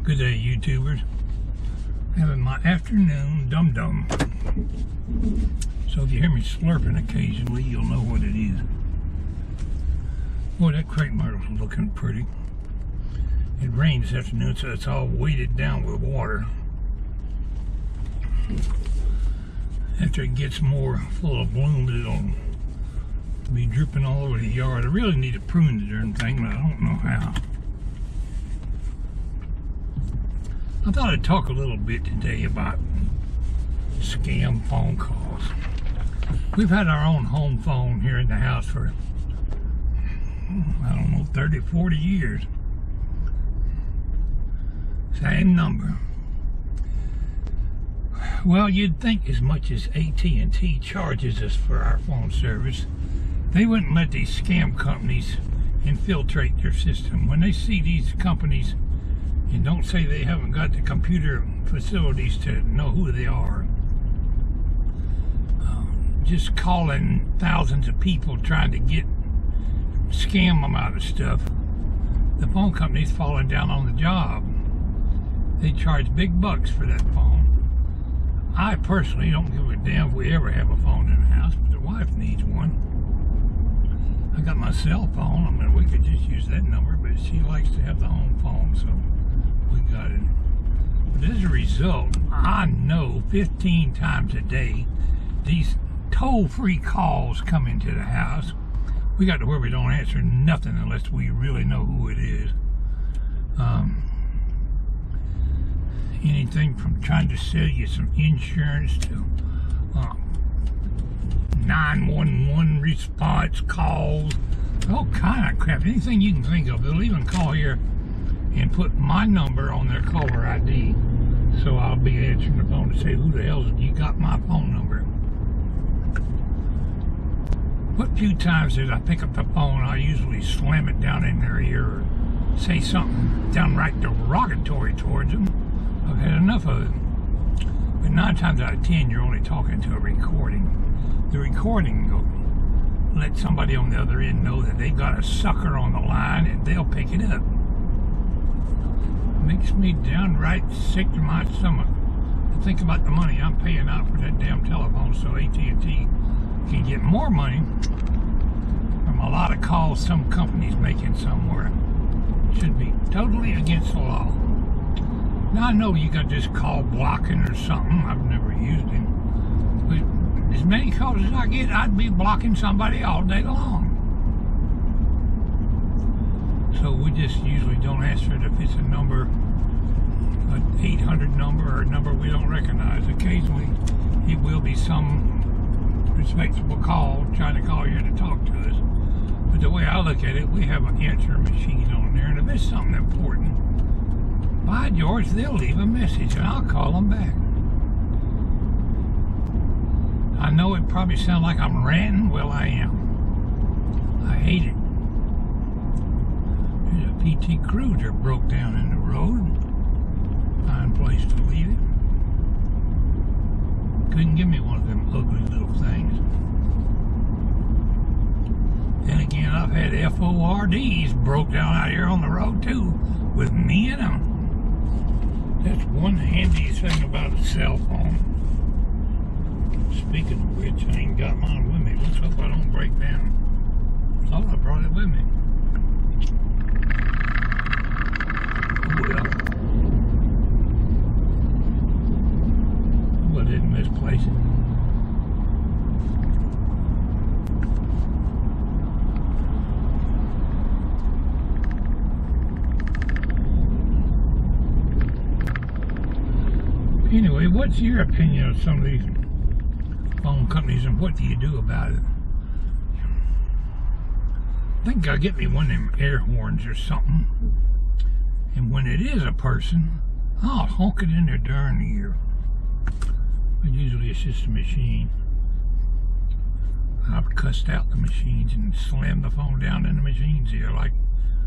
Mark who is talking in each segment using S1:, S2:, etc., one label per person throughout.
S1: Good day, YouTubers. Having my afternoon dum-dum. So if you hear me slurping occasionally, you'll know what it is. Boy, that crepe myrtle's looking pretty. It rained this afternoon, so it's all weighted down with water. After it gets more full of bloom, it'll be dripping all over the yard. I really need to prune the darn thing, but I don't know how. I thought I'd talk a little bit today about scam phone calls. We've had our own home phone here in the house for, I don't know, 30, 40 years. Same number. Well, you'd think as much as AT&T charges us for our phone service, they wouldn't let these scam companies infiltrate their system. When they see these companies, and don't say they haven't got the computer facilities to know who they are, just calling thousands of people trying to scam them out of stuff, the phone company's falling down on the job. They charge big bucks for that phone. I personally don't give a damn if we ever have a phone in the house, but the wife needs one. I got my cell phone. I mean, we could just use that number, but she likes to have the home phone, so we got it. But as a result, I know 15 times a day these toll-free calls come into the house. We got to where we don't answer nothing unless we really know who it is. Anything from trying to sell you some insurance to 911 response calls, all kind of crap. Anything you can think of. They'll even call here and put my number on their caller ID, so I'll be answering the phone to say, who the hell you got my phone number? What few times did I pick up the phone, I usually slam it down in their ear or say something downright derogatory towards them. I've had enough of it. But 9 times out of 10, you're only talking to a recording. The recording will let somebody on the other end know that they've got a sucker on the line and they'll pick it up. Makes me downright sick to my stomach to think about the money I'm paying out for that damn telephone, so AT&T can get more money from a lot of calls some company's making somewhere. Should be totally against the law. Now I know you got this call blocking or something. I've never used it, but as many calls as I get, I'd be blocking somebody all day long. So we just usually don't answer it if it's a number, an 800 number or a number we don't recognize. Occasionally, it will be some respectable call trying to call you to talk to us. But the way I look at it, we have an answer machine on there, and if it's something important, by George, they'll leave a message and I'll call them back. I know it probably sounds like I'm ranting. Well, I am. I hate it. There's a PT Cruiser broke down in the road. Fine place to leave it. Couldn't give me one of them ugly little things. Then again, I've had FORDs broke down out here on the road too, with me in them. That's one handy thing about a cell phone. Speaking of which, I ain't got mine with me. Let's hope I don't break down. Thought I brought it with me. Well, I didn't misplace it. Anyway, what's your opinion of some of these phone companies and what do you do about it? I think I'll get me one of them air horns or something. And when it is a person, I'll honk it in their darn ear. But usually it's just a machine. I've cussed out the machines and slammed the phone down in the machine's ear like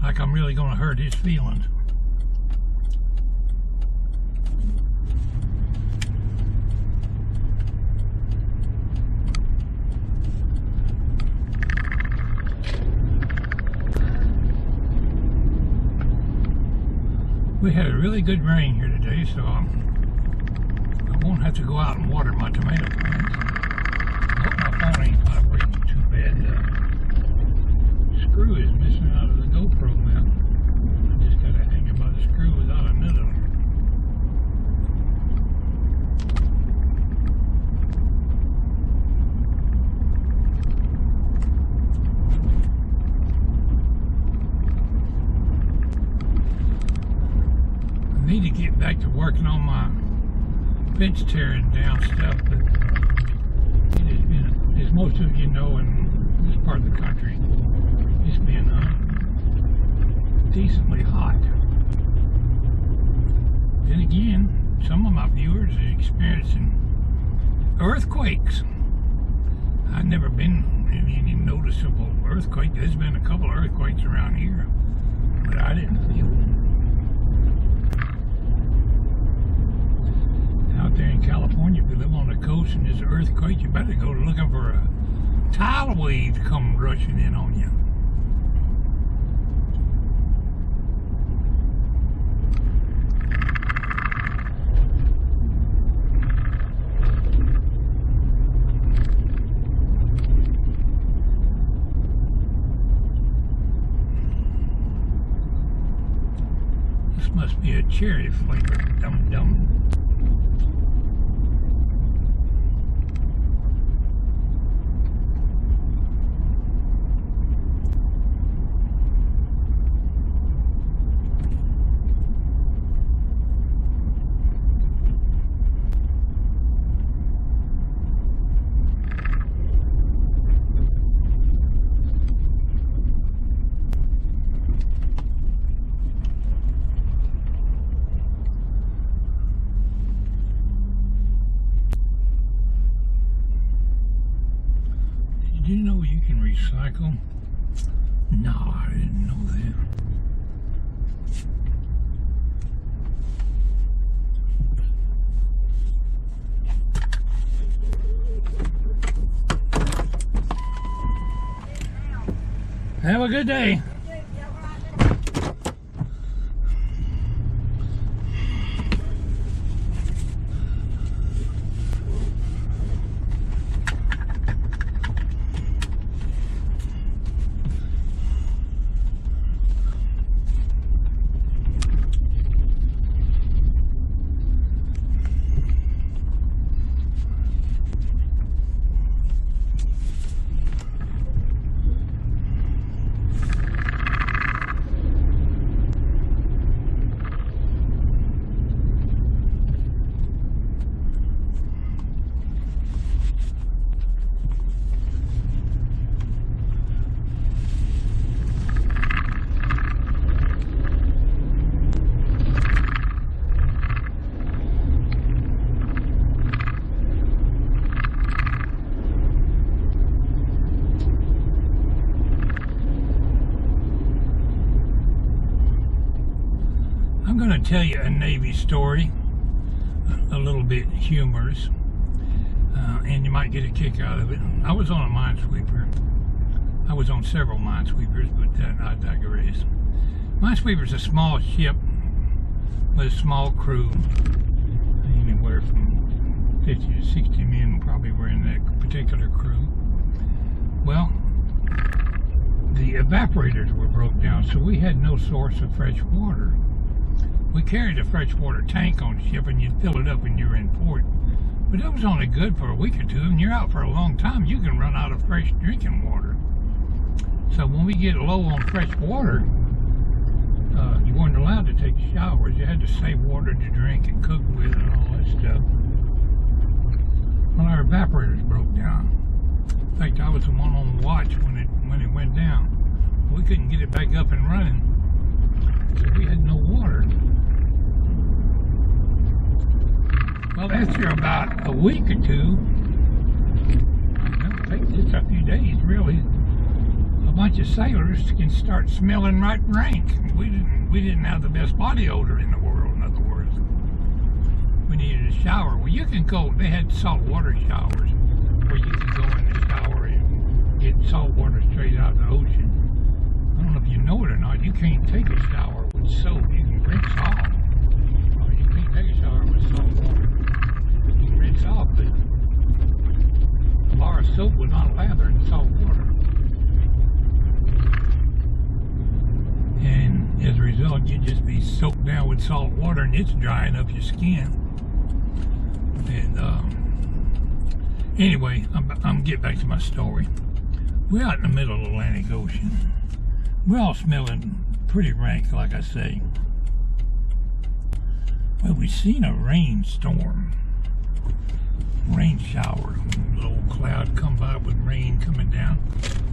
S1: I'm really going to hurt his feelings. We had a really good rain here today, so I won't have to go out and water my tomato plants. I hope my phone ain't vibrating too bad. The screw is missing out of the GoPro now. I just got to hang it by the screw without a nut on it. I need to get back to working on my fence tearing down stuff, but it has been, as most of you know, in this part of the country, it's been decently hot. Then again, some of my viewers are experiencing earthquakes. I've never been in any noticeable earthquake. There's been a couple of earthquakes around here, but I didn't feel them. Out there in California, if you live on the coast and there's an earthquake, you better go looking for a tidal wave to come rushing in on you. This must be a cherry flavor, dum-dum. Did you know you can recycle? No, I didn't know that. Have a good day. I'm going to tell you a Navy story, a little bit humorous, and you might get a kick out of it. I was on a minesweeper. I was on several minesweepers, but I digress. Minesweeper's a small ship with a small crew, anywhere from 50 to 60 men probably were in that particular crew. Well, the evaporators were broke down, so we had no source of fresh water. We carried a freshwater tank on the ship, and you'd fill it up when you were in port. But it was only good for a week or two, and you're out for a long time. You can run out of fresh drinking water. So when we get low on fresh water, you weren't allowed to take showers. You had to save water to drink and cook with and all that stuff. Well, our evaporators broke down. In fact, I was the one on watch when it went down. We couldn't get it back up and running, so we had no water. Well, after about a week or two, it'll take just a few days really, a bunch of sailors can start smelling right rank. We didn't have the best body odor in the world, in other words. We needed a shower. Well, you can go, they had saltwater showers where you could go in the shower and get salt water straight out of the ocean. I don't know if you know it or not, you can't take a shower with soap. You can rinse off. As a result, you'd just be soaked down with salt water and it's drying up your skin. And anyway, I'm getting back to my story. We're out in the middle of the Atlantic Ocean. We're all smelling pretty rank, like I say. Well, we've seen a rainstorm. Rain shower. A little cloud come by with rain coming down.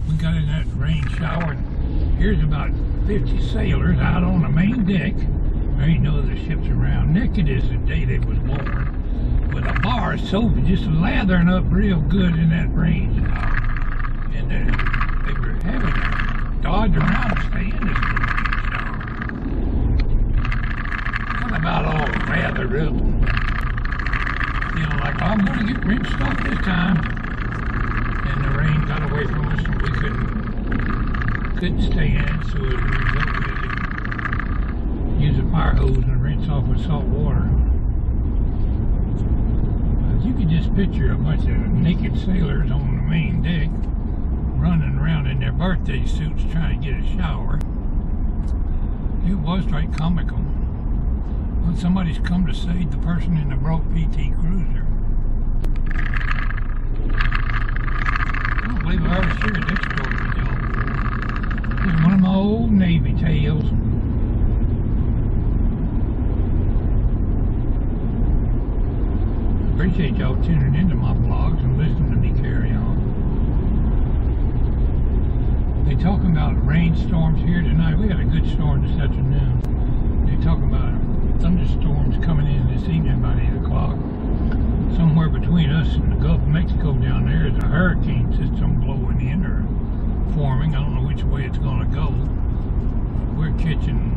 S1: We got in that rain shower, and here's about 50 sailors out on the main deck. There ain't no other ships around. Naked as the day they was born. With a bar of soap just lathering up real good in that rain shower. And they were having to dodge around to stay in this little rain shower. Kind of about all lathered up. Feeling like, oh, I'm going to get rinsed off this time. And the rain got away from us and we couldn't stay in, so as a result we had to use a fire hose and rinse off with salt water. You could just picture a bunch of naked sailors on the main deck running around in their birthday suits trying to get a shower. It was right comical. Well, somebody's come to save the person in the broke PT Cruiser. I don't believe I ever shared that story with y'all. It's one of my old Navy tales. Appreciate y'all tuning into my vlogs and listening to me carry on. They talking about rainstorms here tonight. We had a good storm this afternoon. They talking about thunderstorms coming in this evening about 8 o'clock. Somewhere between us and the Gulf of Mexico down there is a hurricane system blowing in or forming. I don't know which way it's going to go. But we're catching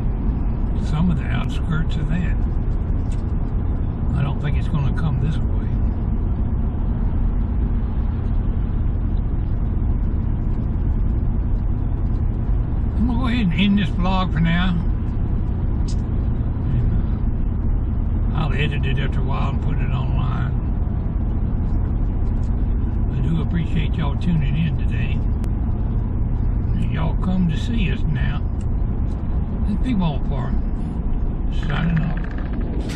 S1: some of the outskirts of that. I don't think it's going to come this way. I'm going to go ahead and end this vlog for now. And, I'll edit it after a while and put it online. I do appreciate y'all tuning in today. And y'all come to see us now. This is Pwalpar, signing off.